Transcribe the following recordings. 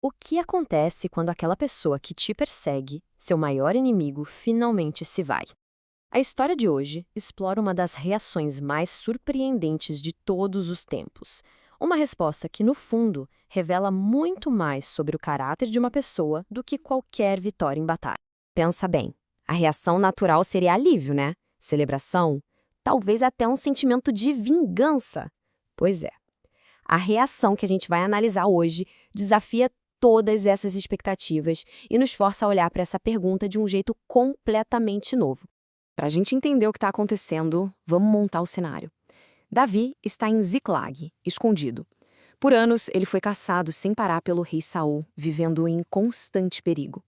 O que acontece quando aquela pessoa que te persegue, seu maior inimigo, finalmente se vai? A história de hoje explora uma das reações mais surpreendentes de todos os tempos. Uma resposta que, no fundo, revela muito mais sobre o caráter de uma pessoa do que qualquer vitória em batalha. Pensa bem, a reação natural seria alívio, né? Celebração, talvez até um sentimento de vingança. Pois é, a reação que a gente vai analisar hoje desafia todas essas expectativas e nos força a olhar para essa pergunta de um jeito completamente novo. Para a gente entender o que está acontecendo, vamos montar o cenário. Davi está em Ziclag, escondido. Por anos, ele foi caçado sem parar pelo rei Saul, vivendo em constante perigo.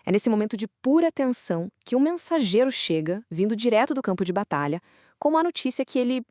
É nesse momento de pura tensão que um mensageiro chega, vindo direto do campo de batalha, com uma notícia que ele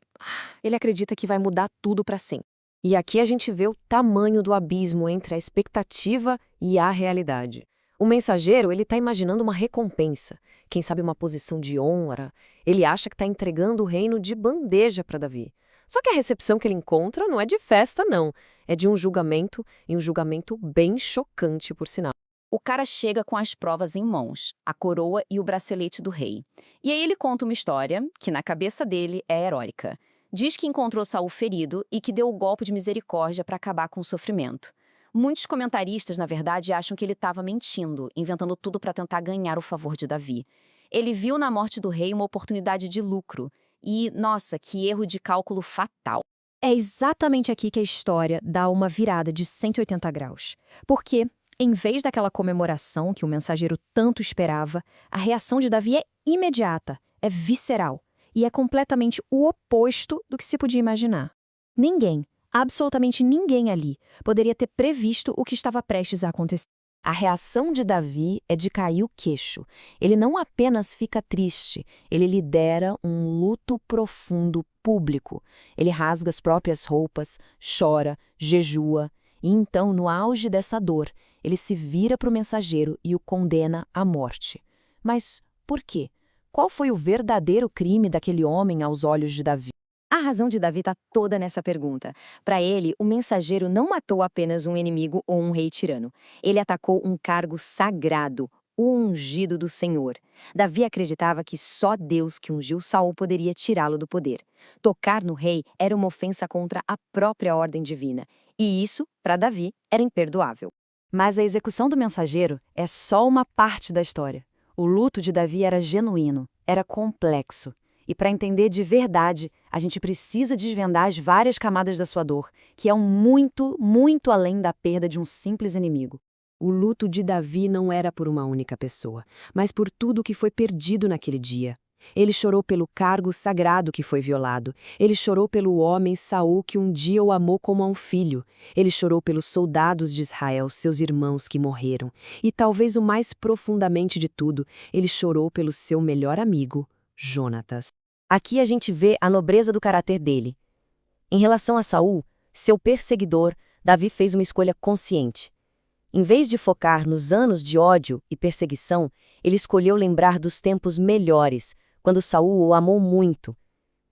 acredita que vai mudar tudo para sempre. E aqui a gente vê o tamanho do abismo entre a expectativa e a realidade. O mensageiro, ele está imaginando uma recompensa, quem sabe uma posição de honra. Ele acha que está entregando o reino de bandeja para Davi. Só que a recepção que ele encontra não é de festa, não. É de um julgamento, e um julgamento bem chocante, por sinal. O cara chega com as provas em mãos, a coroa e o bracelete do rei. E aí ele conta uma história que, na cabeça dele, é heróica. Diz que encontrou Saul ferido e que deu o golpe de misericórdia para acabar com o sofrimento. Muitos comentaristas, na verdade, acham que ele estava mentindo, inventando tudo para tentar ganhar o favor de Davi. Ele viu na morte do rei uma oportunidade de lucro. E, nossa, que erro de cálculo fatal. É exatamente aqui que a história dá uma virada de 180 graus. Porque, em vez daquela comemoração que o mensageiro tanto esperava, a reação de Davi é imediata, é visceral e é completamente o oposto do que se podia imaginar. Ninguém, absolutamente ninguém ali, poderia ter previsto o que estava prestes a acontecer. A reação de Davi é de cair o queixo. Ele não apenas fica triste, ele lidera um luto profundo público. Ele rasga as próprias roupas, chora, jejua, e então, no auge dessa dor, ele se vira para o mensageiro e o condena à morte. Mas por quê? Qual foi o verdadeiro crime daquele homem aos olhos de Davi? A razão de Davi está toda nessa pergunta. Para ele, o mensageiro não matou apenas um inimigo ou um rei tirano. Ele atacou um cargo sagrado, o ungido do Senhor. Davi acreditava que só Deus que ungiu Saul poderia tirá-lo do poder. Tocar no rei era uma ofensa contra a própria ordem divina. E isso, para Davi, era imperdoável. Mas a execução do mensageiro é só uma parte da história. O luto de Davi era genuíno, era complexo. E para entender de verdade, a gente precisa desvendar as várias camadas da sua dor, que é muito, muito além da perda de um simples inimigo. O luto de Davi não era por uma única pessoa, mas por tudo que foi perdido naquele dia. Ele chorou pelo cargo sagrado que foi violado. Ele chorou pelo homem Saul que um dia o amou como a um filho. Ele chorou pelos soldados de Israel, seus irmãos que morreram. E talvez o mais profundamente de tudo, ele chorou pelo seu melhor amigo, Jonatas. Aqui a gente vê a nobreza do caráter dele. Em relação a Saul, seu perseguidor, Davi fez uma escolha consciente. Em vez de focar nos anos de ódio e perseguição, ele escolheu lembrar dos tempos melhores, quando Saul o amou muito.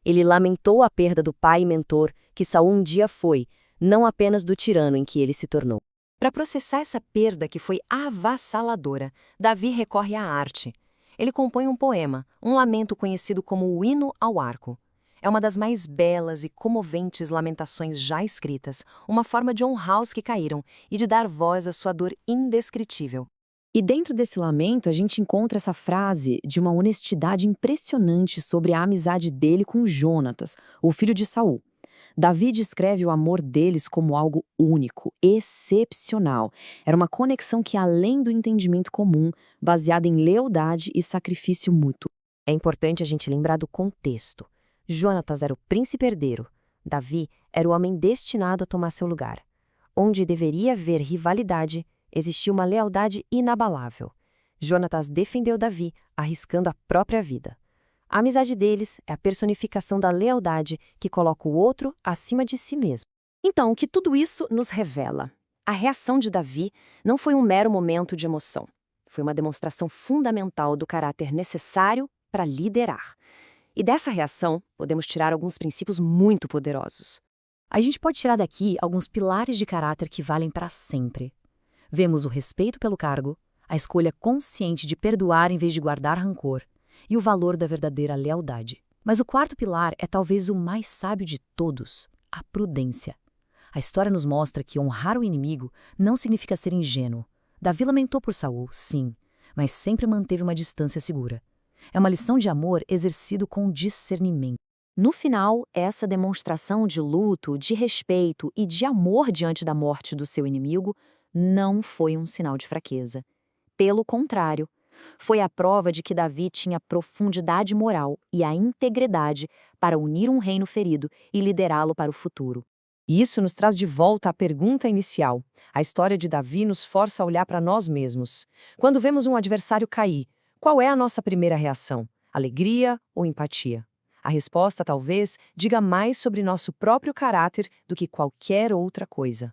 Ele lamentou a perda do pai e mentor que Saul um dia foi, não apenas do tirano em que ele se tornou. Para processar essa perda que foi avassaladora, Davi recorre à arte. Ele compõe um poema, um lamento conhecido como o Hino ao Arco. É uma das mais belas e comoventes lamentações já escritas, uma forma de honrar os que caíram e de dar voz à sua dor indescritível. E dentro desse lamento, a gente encontra essa frase de uma honestidade impressionante sobre a amizade dele com Jonatas, o filho de Saul. Davi descreve o amor deles como algo único, excepcional. Era uma conexão que, além do entendimento comum, baseada em lealdade e sacrifício mútuo. É importante a gente lembrar do contexto. Jonatas era o príncipe herdeiro. Davi era o homem destinado a tomar seu lugar. Onde deveria haver rivalidade, existia uma lealdade inabalável. Jonatas defendeu Davi, arriscando a própria vida. A amizade deles é a personificação da lealdade que coloca o outro acima de si mesmo. Então, o que tudo isso nos revela? A reação de Davi não foi um mero momento de emoção. Foi uma demonstração fundamental do caráter necessário para liderar. E dessa reação, podemos tirar alguns princípios muito poderosos. A gente pode tirar daqui alguns pilares de caráter que valem para sempre. Vemos o respeito pelo cargo, a escolha consciente de perdoar em vez de guardar rancor, e o valor da verdadeira lealdade. Mas o quarto pilar é talvez o mais sábio de todos, a prudência. A história nos mostra que honrar o inimigo não significa ser ingênuo. Davi lamentou por Saul, sim, mas sempre manteve uma distância segura. É uma lição de amor exercido com discernimento. No final, essa demonstração de luto, de respeito e de amor diante da morte do seu inimigo não foi um sinal de fraqueza. Pelo contrário, foi a prova de que Davi tinha profundidade moral e a integridade para unir um reino ferido e liderá-lo para o futuro. E isso nos traz de volta à pergunta inicial. A história de Davi nos força a olhar para nós mesmos. Quando vemos um adversário cair, qual é a nossa primeira reação? Alegria ou empatia? A resposta talvez diga mais sobre nosso próprio caráter do que qualquer outra coisa.